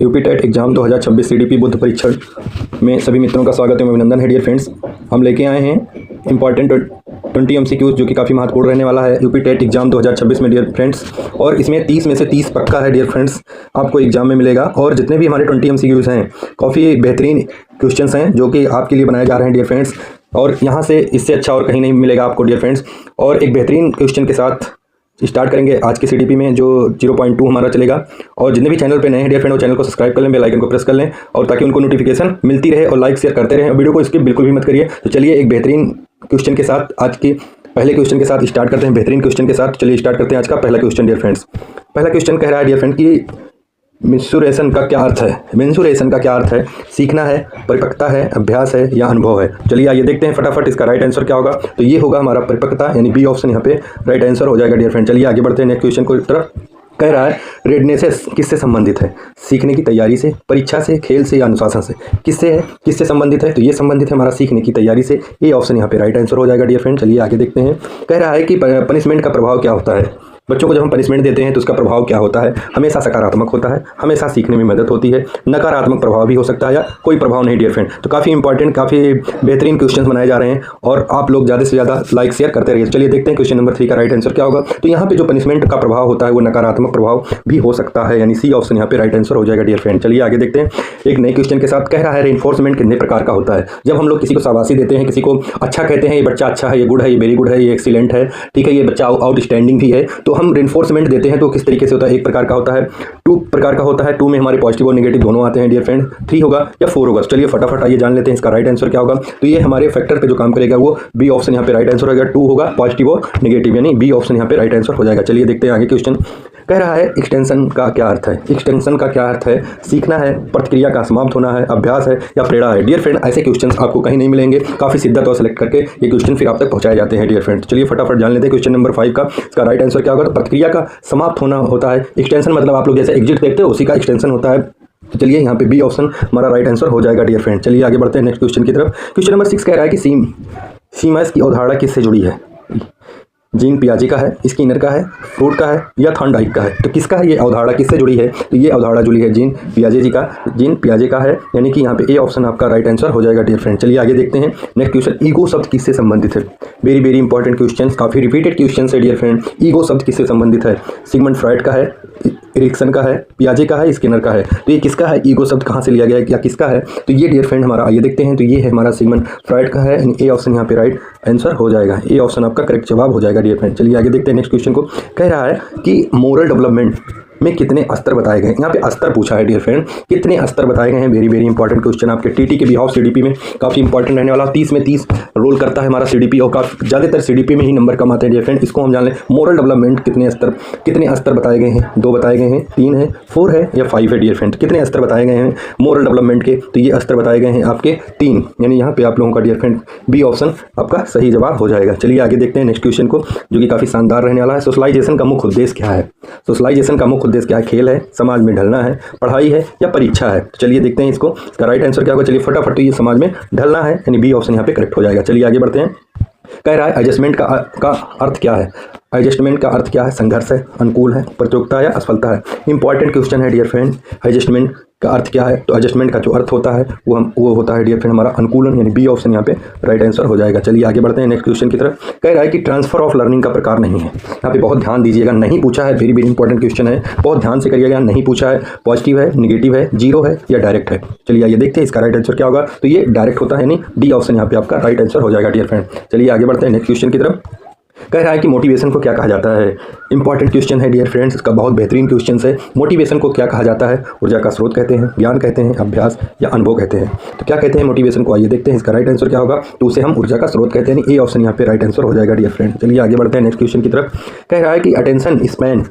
UP TET exam 2026 CDP बुद्ध परीक्षण में सभी मित्रों का स्वागत है, अभिनंदन है डियर फ्रेंड्स। हम लेके आए हैं इंपॉर्टेंट 20 एमसीक्यूज जो कि काफ़ी महत्वपूर्ण रहने वाला है यूपी टेट एग्जाम 2026 में डियर फ्रेंड्स। और इसमें 30 में से 30 पक्का है डियर फ्रेंड्स, आपको एग्जाम में मिलेगा। और जितने भी हमारे 20 एमसीक्यूज हैं काफ़ी बेहतरीन क्वेश्चंस हैं जो कि आपके लिए बनाए जा रहे हैं डियर फ्रेंड्स। और यहाँ से इससे अच्छा और कहीं नहीं मिलेगा आपको डियर फ्रेंड्स। और एक बेहतरीन क्वेश्चन के साथ स्टार्ट करेंगे आज के सीडीपी में जो 0.2 हमारा चलेगा। और जितने भी चैनल पे नए हैं डियर फ्रेंड वो चैनल को सब्सक्राइब कर लें, बेल आइकन को प्रेस कर लें और ताकि उनको नोटिफिकेशन मिलती रहे, और लाइक शेयर करते रहें। वीडियो को स्किप बिल्कुल भी मत करिए। तो चलिए एक बेहतरीन क्वेश्चन के साथ आज के पहले क्वेश्चन के साथ स्टार्ट करते हैं, बेहतरीन क्वेश्चन के साथ। चलिए स्टार्ट करते हैं आज का पहला क्वेश्चन डियर फ्रेंड्स। पहला क्वेश्चन कह रहा है डियर फ्रेंड कि मेंसुरेशन का क्या अर्थ है। मेंसुरेशन का क्या अर्थ है? सीखना है, परिपक्वता है, अभ्यास है या अनुभव है। चलिए आइए देखते हैं फटाफट इसका राइट आंसर क्या होगा। तो ये होगा हमारा परिपक्वता, यानी बी ऑप्शन यहाँ पे राइट आंसर हो जाएगा डियर फ्रेंड। चलिए आगे बढ़ते हैं नेक्स्ट क्वेश्चन को तरफ। कह रहा है रेडनेस किससे संबंधित है? सीखने की तैयारी से, परीक्षा से, खेल से या अनुशासन से? किससे है, किससे संबंधित है? तो ये संबंधित है हमारा सीखने की तैयारी से। ये ऑप्शन यहाँ पे राइट आंसर हो जाएगा डियर फ्रेंड। चलिए आगे देखते हैं। कह रहा है कि पनिशमेंट का प्रभाव क्या होता है? बच्चों को जब हम पनिशमेंट देते हैं तो उसका प्रभाव क्या होता है? हमेशा सकारात्मक होता है, हमेशा सीखने में मदद होती है, नकारात्मक प्रभाव भी हो सकता है या कोई प्रभाव नहीं डियर फ्रेंड। तो काफ़ी इंपॉर्टेंट, काफ़ी बेहतरीन क्वेश्चन बनाए जा रहे हैं और आप लोग ज़्यादा से ज़्यादा लाइक शेयर करते रहिए। चलिए देखते हैं क्वेश्चन नंबर 3 का राइट आंसर क्या होगा। तो यहाँ पे जो पनिशमेंट का प्रभाव होता है वो नकारात्मक प्रभाव भी हो सकता है, यानी सी ऑप्शन यहाँ पे राइट आंसर हो जाएगा डियर फ्रेंड। चलिए आगे देखते हैं एक नए क्वेश्चन के साथ। कह रहा है रेनफोर्समेंट कितने प्रकार का होता है? जब हम लोग किसी को शाबाशी देते हैं, किसी को अच्छा कहते हैं, ये बच्चा अच्छा है, ये गुड है, ये वेरी गुड है, ये एक्सीलेंट है, ठीक है, ये बच्चा आउटस्टैंडिंग भी है, तो हम रेनफोर्समेंट देते हैं तो किस तरीके से होता है? एक प्रकार का होता है, 2 प्रकार का होता है। 2 में हमारे पॉजिटिव और नेगेटिव दोनों आते हैं डियर फ्रेंड। 3 होगा या 4 होगा? चलिए फटाफट आइए जान लेते हैं इसका राइट आंसर क्या होगा। तो ये हमारे फैक्टर पे जो काम करेगा वो बी ऑप्शन यहाँ पे राइट आंसर होगा। 2 होगा पॉजिटिव और नेगेटिव, यानी बी ऑप्शन यहाँ पे राइट आंसर हो जाएगा। चलिए देखते हैं आगे क्वेश्चन। कह रहा है एक्सटेंशन का क्या अर्थ है? एक्सटेंशन का क्या अर्थ है? सीखना है, प्रतिक्रिया का समाप्त होना है, अभ्यास है या प्रेरणा है? डियर फ्रेंड ऐसे क्वेश्चंस आपको कहीं नहीं मिलेंगे, काफ़ी शिद्दत और सेलेक्ट करके ये क्वेश्चन फिर आप तक पहुंचाए जाते हैं डियर फ्रेंड। चलिए फटाफट जान लेते हैं क्वेश्चन नंबर 5 का इसका राइट आंसर क्या होगा। तो प्रतिक्रिया का समाप्त होना होता है। एक्सटेंशन मतलब आप लोग जैसे एग्जिट देखते हो उसी का एक्सटेंशन होता है। तो चलिए यहाँ पे बी ऑप्शन हमारा राइट आंसर हो जाएगा डियर फ्रेंड। चलिए आगे बढ़ते हैं नेक्स्ट क्वेश्चन की तरफ। क्वेश्चन नंबर 6 कह रहा है कि सीमास की अवधारणा किससे जुड़ी है? जीन पियाजे का है, स्किनर का है, फ्रूड का है या थॉर्नडाइक का है? तो किसका है ये अवधारणा, किससे जुड़ी है? तो ये अवधारणा जुड़ी है जीन पियाजे का है, यानी कि यहाँ पे ए ऑप्शन आपका राइट आंसर हो जाएगा डियर फ्रेंड। चलिए आगे देखते हैं नेक्स्ट क्वेश्चन। ईगो शब्द किससे संबंधित है? वेरी वेरी इंपॉर्टेंट क्वेश्चन, काफ़ी रिपीटेड क्वेश्चन है डियर फ्रेंड। ईगो शब्द किससे संबंधित है? सिगमंड फ्रॉइड का है, एरिक्सन का है, पियाजे का है, स्किनर का है? तो ये किसका है? ईगो शब्द कहाँ से लिया गया है या किसका है? तो ये डियर फ्रेंड हमारा आइए देखते हैं। तो ये है हमारा सिगमंड फ्रॉइड का है, ए ऑप्शन यहाँ पे राइट आंसर हो जाएगा। ए ऑप्शन आपका करेक्ट जवाब हो जाएगा डियर फ्रेंड। चलिए आगे देखते हैं नेक्स्ट क्वेश्चन को। कह रहा है कि मोरल डेवलपमेंट में कितने स्तर बताए गए? यहाँ पे स्तर पूछा है डियर फ्रेंड, कितने स्तर बताए गए हैं? वेरी वेरी इंपॉर्टेंट क्वेश्चन आपके टीटी के बिहाफ सीडीपी में काफ़ी इंपॉर्टेंट रहने वाला। 30 में 30 रोल करता है हमारा सीडीपी और काफ़ी ज़्यादातर सीडीपी में ही नंबर कम आते हैं डियर फ्रेंड। इसको हम जान लें। मोरल डेवलपमेंट कितने स्तर बताए गए हैं? 2 बताए गए हैं, 3 है, 4 है या 5 है डियर फ्रेंड? कितने स्तर बताए गए हैं मोरल डेवलपमेंट के? तो ये स्तर बताए गए हैं आपके 3, यानी यहाँ पे आप लोगों का डियर फ्रेंड बी ऑप्शन आपका सही जवाब हो जाएगा। चलिए आगे देखते हैं नेक्स्ट क्वेश्चन को जो कि काफ़ी शानदार रहने वाला है। सोशलाइजेशन का मुख्य उद्देश्य क्या है? सोशलाइजेशन का मुख्य उद्देश्य क्या है? खेल है, समाज में ढलना है, पढ़ाई है या परीक्षा है? तो चलिए देखते हैं इसको, इसका राइट आंसर क्या होगा। चलिए फटाफट, तो ये समाज में ढलना है, यानी बी ऑप्शन यहाँ पे करेक्ट हो जाएगा। चलिए आगे बढ़ते हैं। कह रहा है एडजस्टमेंट का अर्थ क्या है? एडजस्टमेंट का अर्थ क्या है? संघर्ष है, अनुकूल है, प्रतियोगिता या असफलता है? इंपॉर्टेंट क्वेश्चन है डियर फ्रेंड। एडजस्टमेंट का अर्थ क्या है? तो एडजस्टमेंट का जो अर्थ होता है वो होता है डियर फ्रेंड हमारा अनुकूलन, यानी बी ऑप्शन यहाँ पे राइट आंसर हो जाएगा। चलिए आगे बढ़ते हैं नेक्स्ट क्वेश्चन की तरफ। कह रहा है कि ट्रांसफर ऑफ लर्निंग का प्रकार नहीं है। यहाँ पे बहुत ध्यान दीजिएगा, नहीं पूछा है, वेरी वेरी इंपॉर्टेंट क्वेश्चन है, बहुत ध्यान से करिएगा। नहीं पूछा है, पॉजिटिव है, निगेटिव है, जीरो है या डायरेक्ट है? चलिए आइए देखते हैं इसका राइट आंसर क्या होगा। तो ये डायरेक्ट होता है, यानी डी ऑप्शन यहाँ पे आपका राइट आंसर हो जाएगा डियर फ्रेंड। चलिए आगे बढ़ते हैं नेक्स्ट क्वेश्चन की तरफ। कह रहा है कि मोटिवेशन को क्या कहा जाता है? इंपॉर्टेंट क्वेश्चन है डियर फ्रेंड्स, इसका बहुत बेहतरीन क्वेश्चन है। मोटिवेशन को क्या कहा जाता है? ऊर्जा का स्रोत कहते हैं, ज्ञान कहते हैं, अभ्यास या अनुभव कहते हैं? तो क्या कहते हैं मोटिवेशन को? आइए देखते हैं इसका राइट आंसर क्या होगा। तो उसे हम ऊर्जा का स्रोत कहते हैं, ए ऑप्शन यहाँ पे राइट आंसर हो जाएगा डियर फ्रेंड। चलिए आगे बढ़ते हैं नेक्स्ट क्वेश्चन की तरफ। कह रहा है कि अटेंशन स्पैन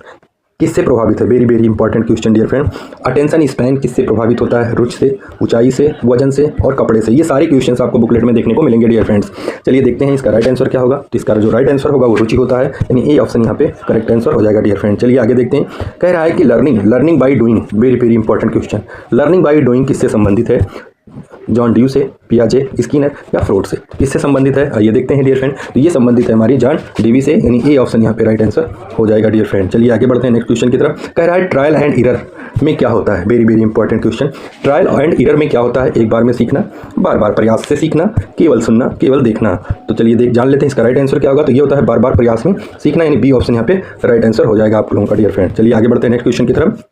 किससे प्रभावित है? Very very important question dear friend. Attention span किससे प्रभावित होता है? रुचि से, ऊंचाई से, वजन से और कपड़े से? ये सारे क्वेश्चंस आपको बुकलेट में देखने को मिलेंगे डियर फ्रेंड्स। चलिए देखते हैं इसका राइट आंसर क्या होगा। तो इसका जो राइट आंसर होगा वो रुचि होता है, यानी ए ऑप्शन यहाँ पे करेक्ट आंसर हो जाएगा डियर फ्रेंड। चलिए आगे देखते हैं। कह रहा है कि learning by doing, very very important question, learning by doing किससे संबंधित है? जॉन ड्यू से, पियाजे, स्किनर या फ्रोड से? किससे संबंधित है? आइए देखते हैं डियर फ्रेंड। तो ये संबंधित है हमारी जॉन ड्यू से, यानी ए ऑप्शन यहाँ पे राइट आंसर हो जाएगा डियर फ्रेंड। चलिए आगे बढ़ते हैं नेक्स्ट क्वेश्चन की तरफ। कह रहा है ट्रायल एंड एरर में क्या होता है? Very very important question. Trial and error में क्या होता है? एक बार में सीखना, बार बार प्रयास से सीखना, केवल सुनना, केवल देखना। तो चलिए जान लेते हैं इसका राइट आंसर क्या होगा। तो ये होता है बार बार प्रयास में सीखना, यानी बी ऑप्शन यहाँ पे राइट आंसर हो जाएगा आप लोगों का डियर फ्रेंड। चलिए आगे बढ़ते हैं नेक्स्ट क्वेश्चन की तरफ।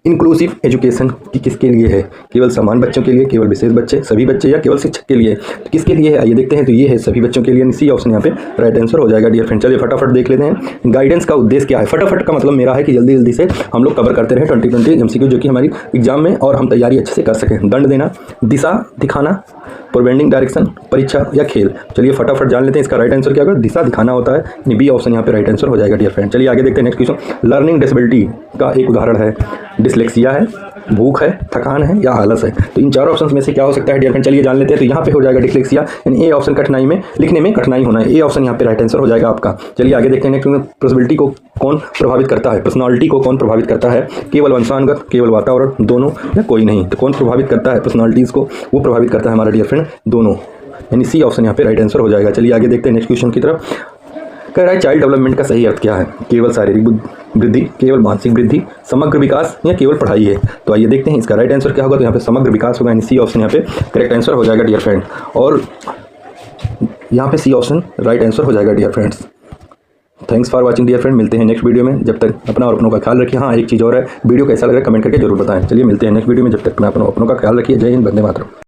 इंक्लूसिव एजुकेशन किसके लिए है? केवल समान बच्चों के लिए, केवल विशेष बच्चे, सभी बच्चे, या केवल शिक्षक के लिए? तो किसके लिए है आइए देखते हैं। तो ये है सभी बच्चों के लिए, सी ऑप्शन यहाँ पे राइट आंसर हो जाएगा डियर फ्रेंड। चलिए फटाफट देख लेते हैं। गाइडेंस का उद्देश्य क्या है? फटाफट का मतलब मेरा है कि जल्दी जल्दी से हम लोग कवर करते रहे 2020 MCQ जो कि हमारी एग्जाम में, और हम तैयारी अच्छे से कर सकें। दंड देना, दिशा दिखाना, प्रोवेंडिंग डायरेक्शन, परीक्षा या खेल? चलिए फटाफट जान लेते हैं इसका राइट आंसर क्या होगा। दिशा दिखाना होता है, बी ऑप्शन यहाँ पे राइट आंसर हो जाएगा डियर फ्रेंड। चलिए आगे देखते हैं नेक्स्ट क्वेश्चन। लर्निंग डिसेबिलिटी का एक उदाहरण है, डिसलेक्सिया है, भूख है, थकान है या आलस है? तो इन चारों ऑप्शन में से क्या हो सकता है डियर फ्रेंड? चलिए जान लेते हैं। तो यहाँ पे हो जाएगा डिसलेक्सिया, यानी ए ऑप्शन कठिनाई में, लिखने में कठिनाई होना है। ए ऑप्शन यहाँ पे राइट आंसर हो जाएगा आपका। चलिए आगे देखते हैं नेक्स्ट। पर्सनैलिटी को कौन प्रभावित करता है? पर्सनालिटी को कौन प्रभावित करता है? केवल वंशानुगत, केवल वातावरण, दोनों, या कोई नहीं? तो कौन प्रभावित करता है पर्सनालिटीज़ को? वो प्रभावित करता है हमारा डियर फ्रेंड दोनों, यानी सी ऑप्शन यहाँ पे राइट आंसर हो जाएगा। चलिए आगे देखते हैं नेक्स्ट क्वेश्चन की तरफ। कह रहा है चाइल्ड डेवलपमेंट का सही अर्थ क्या है? केवल शारीरिक वृद्धि, केवल मानसिक वृद्धि, समग्र विकास, या केवल पढ़ाई है? तो आइए देखते हैं इसका राइट आंसर क्या होगा। तो यहाँ पे समग्र विकास होगा, यानी सी ऑप्शन यहाँ पे करेक्ट आंसर हो जाएगा डियर फ्रेंड। और यहाँ पे सी ऑप्शन राइट आंसर हो जाएगा dear friends. Thanks for watching dear friend. मिलते हैं नेक्स्ट वीडियो में। जब तक अपना और अपनों का ख्याल रखिए। हाँ एक चीज़ और है, वीडियो कैसा लग रहा है कमेंट करके जरूर बताएं। चलिए मिलते हैं नेक्स्ट वीडियो में। जब तक अपना अपनों का ख्याल रखिए। जय हिंद, वंदे मातरम।